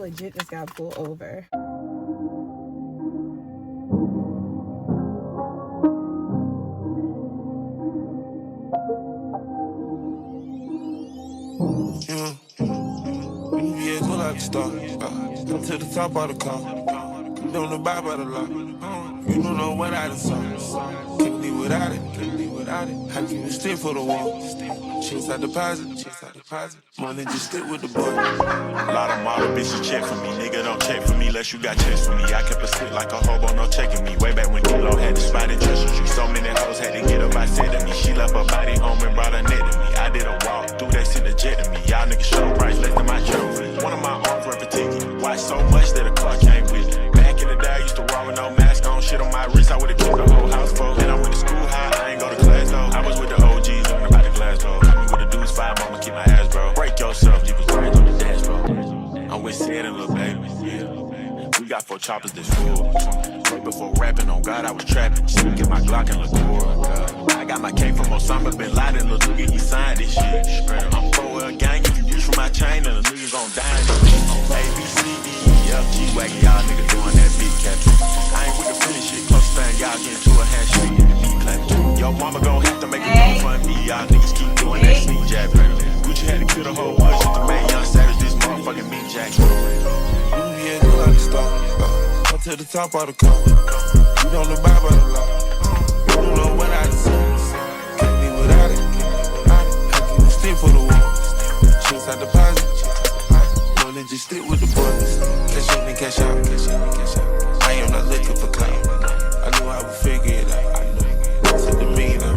legit just got pulled over. Yeah, go like a star. Come to the top of the car. You don't abide by the law. You don't know what I done saw. Can't live without it. How can you stick for the wall? Chase out deposit. Money just stick with the boy. A lot of model bitches check for me. Nigga don't check for me unless you got checks for me. I kept a stick like a hobo, no checking me. Way back when D-Lo had the spot in Treasure Street. So many hoes had to get up, I said to me. She left her body home and brought her neck to me. I did a walk through that shit to jet to me. Y'all niggas show price less than my trophy. One of my arms worth a ticket. Watch so much that a car came with it. Back in the day, I used to walk with no mask on. Shit on my wrist, I would've killed the whole house full. Then I went to school high, I ain't go to class though. I was with the OGs, learning about the glass though. Got me with the dudes, 5 mama, keep my ass bro. Break yourself, leave his brains on the dance bro. I'm with Sid and Lil Baby, yeah. We got 4 choppers that's full. Right before rapping, on God, I was trapping. Get my Glock and LaCour. I got my cake from Osama Bin Laden. Lil' nigga, he signed this shit. I'm for a gang, if you use from my chain, and the niggas gon' die. A, B, C, D, E, F, G, wagon, y'all niggas doing that big capture. I ain't with the finish shit, close thing, y'all get into a handshake and the beat clap. Yo, mama gon' have to make a run for me. Y'all niggas keep doing that sneak jab. Gucci had to kill the whole world just to make young savage this motherfucking meat jack. Yeah, go like a star. Come to the top of the car. You don't abide by the law. You don't know what I done said. Can't live without it. How can you stick for the wall? Chase out deposit. Money just stick with the boys. Cash in and cash out. I am not looking for clout. I knew I would figure it out. It's a demeanor.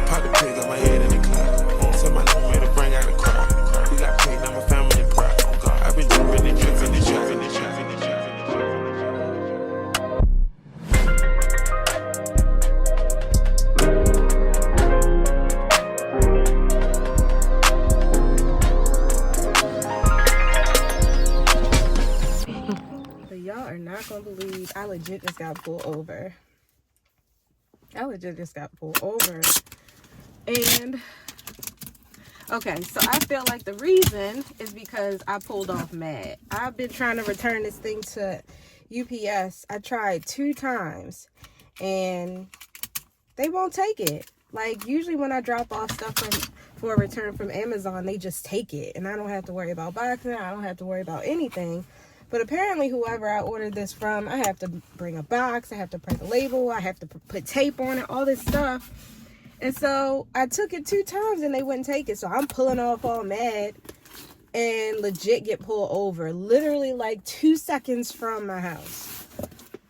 Pop the pig on my head in the cloud. Tell my name to bring out the crowd. We got paid, now my family proud. I've been jumping and drifting and driving and driving and driving. Y'all are not gonna believe I legit just got pulled over. And okay, so I feel like the reason is because I pulled off mad. I've been trying to return this thing to UPS. I tried 2 times and they won't take it. Like usually when I drop off stuff for a return from Amazon, they just take it and I don't have to worry about boxing. I don't have to worry about anything. But apparently whoever I ordered this from, I have to bring a box, I have to print the label, I have to put tape on it, all this stuff. And so I took it 2 times and they wouldn't take it. So I'm pulling off all mad and legit get pulled over. Literally like 2 seconds from my house.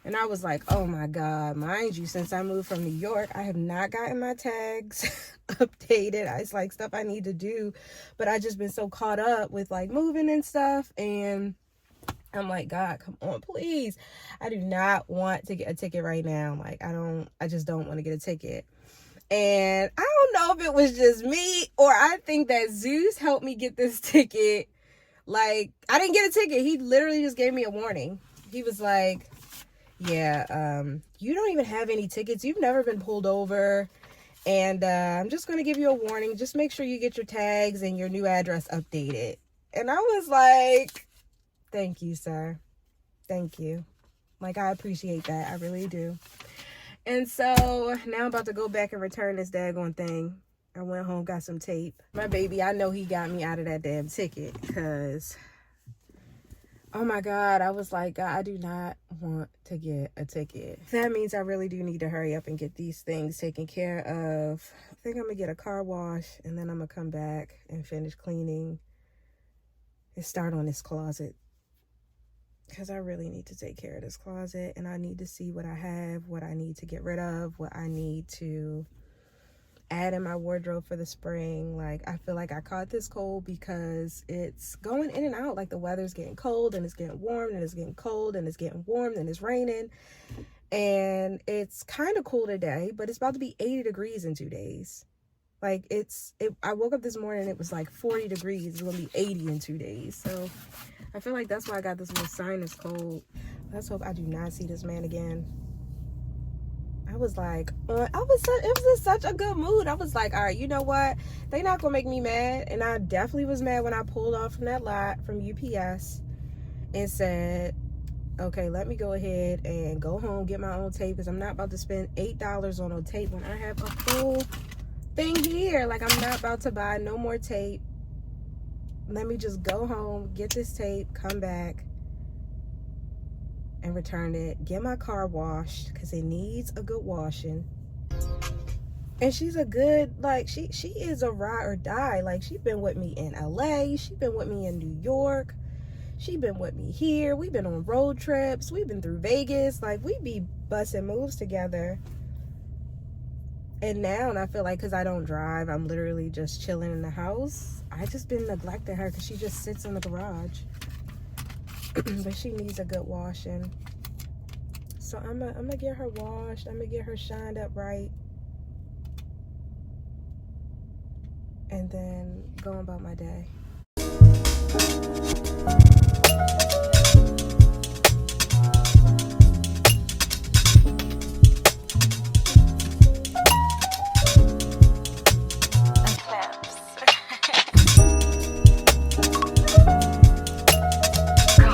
And I was like, oh my God, mind you, since I moved from New York, I have not gotten my tags updated. It's like stuff I need to do. But I just been so caught up with like moving and stuff. And I'm like, God, come on, please. I do not want to get a ticket right now. Like, I just don't want to get a ticket. And I don't know if it was just me or I think that Zeus helped me get this ticket. Like, I didn't get a ticket. He literally just gave me a warning. He was like, yeah, you don't even have any tickets. You've never been pulled over. And I'm just going to give you a warning. Just make sure you get your tags and your new address updated. And I was like, thank you, sir. Thank you. Like, I appreciate that. I really do. And so now I'm about to go back and return this daggone thing. I went home, got some tape. My baby, I know he got me out of that damn ticket because, oh my God, I was like, God, I do not want to get a ticket. That means I really do need to hurry up and get these things taken care of. I think I'm going to get a car wash and then I'm going to come back and finish cleaning and start on this closet. Because I really need to take care of this closet and I need to see what I have, what I need to get rid of, what I need to add in my wardrobe for the spring. Like, I feel like I caught this cold because it's going in and out. Like, the weather's getting cold and it's getting warm and it's getting cold and it's getting warm and it's raining. And it's kind of cool today, but it's about to be 80 degrees in 2 days. Like, I woke up this morning and it was like 40 degrees. It's going to be 80 in 2 days. So I feel like that's why I got this little sinus cold. Let's hope I do not see this man again. I was like, it was in such a good mood. I was like, all right, you know what? They not going to make me mad. And I definitely was mad when I pulled off from that lot from UPS. and said, okay, let me go ahead and go home, get my own tape, because I'm not about to spend $8 on a tape when I have a full thing here. Like, I'm not about to buy no more tape. Let me just go home, get this tape, come back, and return it. Get my car washed, because it needs a good washing. And she's a good, like, she is a ride or die. Like, she's been with me in LA. She's been with me in New York. She's been with me here. We've been on road trips. We've been through Vegas. Like, we be busting moves together. And now, and I feel like because I don't drive, I'm literally just chilling in the house. I just been neglecting her because she just sits in the garage. But she needs a good washing. So I'm gonna get her washed. I'm gonna get her shined up right. And then go about my day.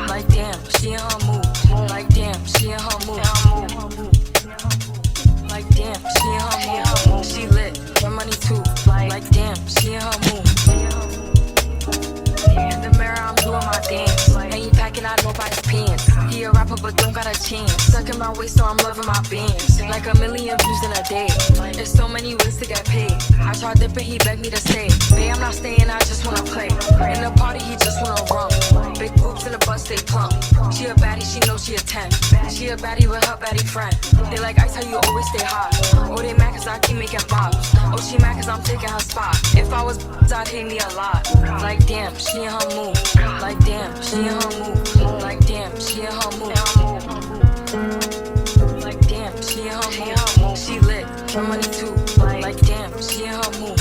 Like damn, she in her mood. Like damn, she in her mood. Like damn, she in her mood. She lit, her money too. Like damn, she in her mood. In the mirror, I'm doing my dance. Ain't packing out nobody's pants. He a rapper, but don't got a chance. Stuck in my waist, so I'm loving my bands. Like 1 million views in a day. There's so many ways to get paid. I tried dipping, he begged me to stay. Babe, I'm not staying, I just wanna play. In the party, he just wanna rum. Big boobs in the bus, they plump. She a baddie, she knows she a 10. She a baddie with her baddie friend. They like ice, how you always stay hot. Oh, they mad cause I keep making bops. Oh, she mad cause I'm taking her spot. If I was I'd hate me a lot. Like damn, she in her mood. Like damn, she in her mood. Like damn, she in her mood. Like damn, she in her mood. She lit, her money too. Like damn, she in her mood.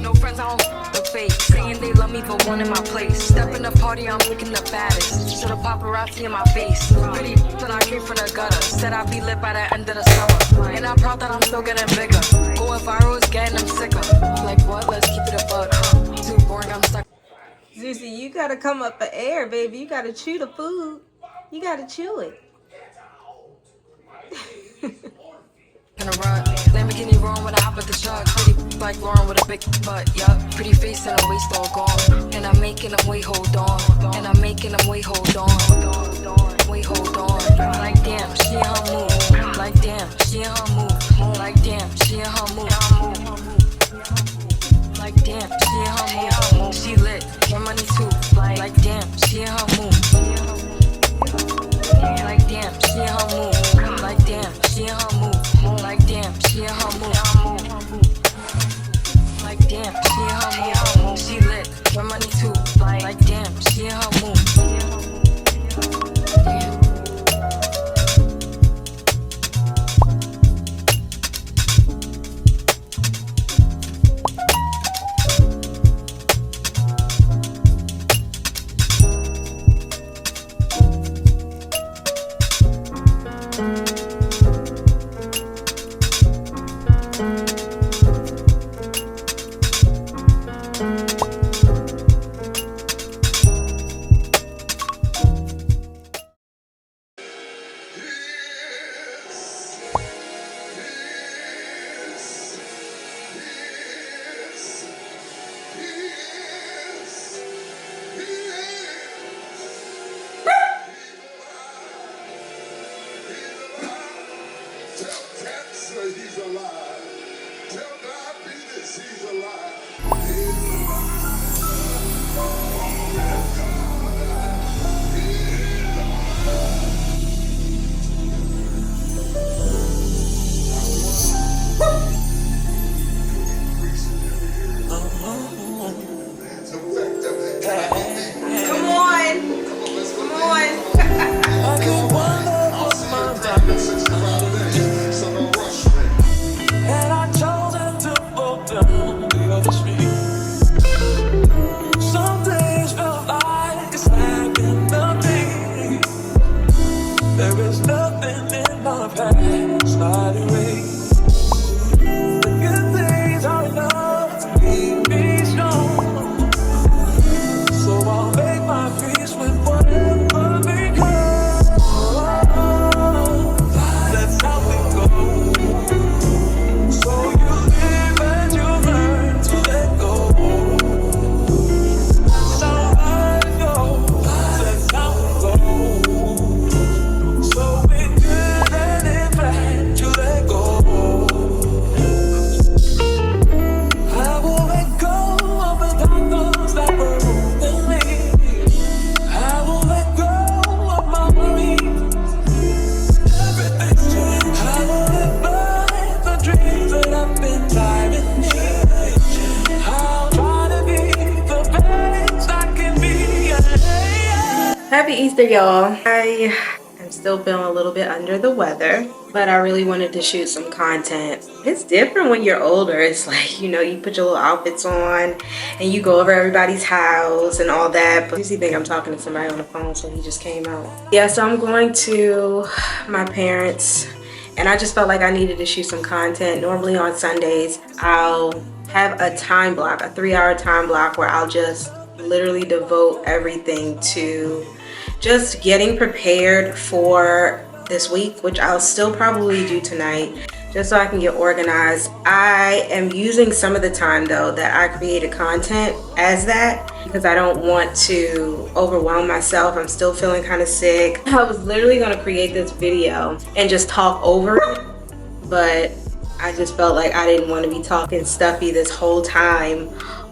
No friends, I don't the fake. Saying they love me but one in my place. Step in the party, I'm looking the baddest. So the paparazzi in my face. Pretty but I came from the gutter. Said I'd be lit by the end of the summer. And I'm proud that I'm still getting bigger. Going viral is getting them sicker. Like what? Let's keep it a buck. Too boring, I'm stuck. Zuzi, you gotta come up for air, baby. You gotta chew the food. You gotta chew it. Gonna run, Lamborghini wrong when I hop at the truck. Pretty like Lauren with a big butt, yup. Pretty face and a waist all gone. And I'm making them wait, hold on. And I'm making them wait, hold on. Wait, hold on. Like damn, she in her mood. Like damn, she in her mood. Like damn, she in her mood. Like damn, she in her mood. She lit, her money too. Like damn, she in her mood. Like damn, she in her mood. Like damn, she in her mood. Like damn, she in her mood. Like damn, she in her mood. She lit, her money too. Like damn, she in her mood. Damn. He's alive. Tell God be this, he's alive. Come on. Come on. I can wonder what's my diamonds. So don't rush me. And I told them to go down the other street. Some days felt like it's lacking nothing. There is nothing in my past I'd erase. The good things are enough to keep me strong. So I'll make my Happy Easter, y'all. I am still feeling a little bit under the weather, but I really wanted to shoot some content. It's different when you're older. It's like, you know, you put your little outfits on and you go over everybody's house and all that. But you think I'm talking to somebody on the phone, so he just came out. Yeah, so I'm going to my parents, and I just felt like I needed to shoot some content. Normally on Sundays, I'll have a time block, a 3-hour time block, where I'll just literally devote everything to just getting prepared for this week, which I'll still probably do tonight, just so I can get organized. I am using some of the time though that I created content as that, because I don't want to overwhelm myself. I'm still feeling kind of sick. I was literally going to create this video and just talk over it, but I just felt like I didn't want to be talking stuffy this whole time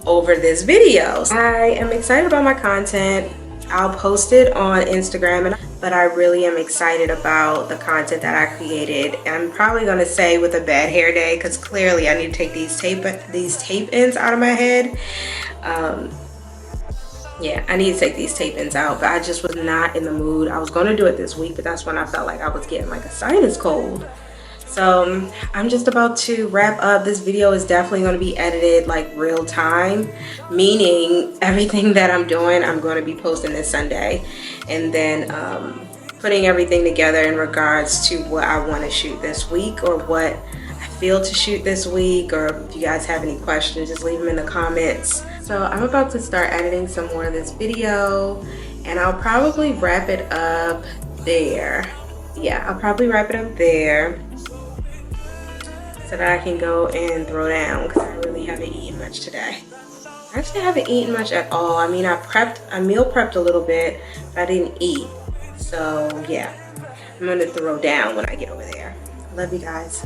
over this video. I am excited about my content. I'll post it on Instagram, but I really am excited about the content that I created. I'm probably gonna say with a bad hair day, because clearly I need to take these tape ends out of my head. Yeah, I need to take these tape ends out, but I just was not in the mood. I was gonna do it this week, but that's when I felt like I was getting like a sinus cold. So I'm just about to wrap up. This video is definitely going to be edited like real time, meaning everything that I'm doing, I'm going to be posting this Sunday, and then putting everything together in regards to what I want to shoot this week, or what I feel to shoot this week, or if you guys have any questions, just leave them in the comments. So I'm about to start editing some more of this video, and I'll probably wrap it up there. Yeah, I'll probably wrap it up there, so that I can go and throw down, because I really haven't eaten much today. Actually, I haven't eaten much at all. I mean, I meal prepped a little bit, but I didn't eat. So yeah, I'm gonna throw down when I get over there. Love you guys.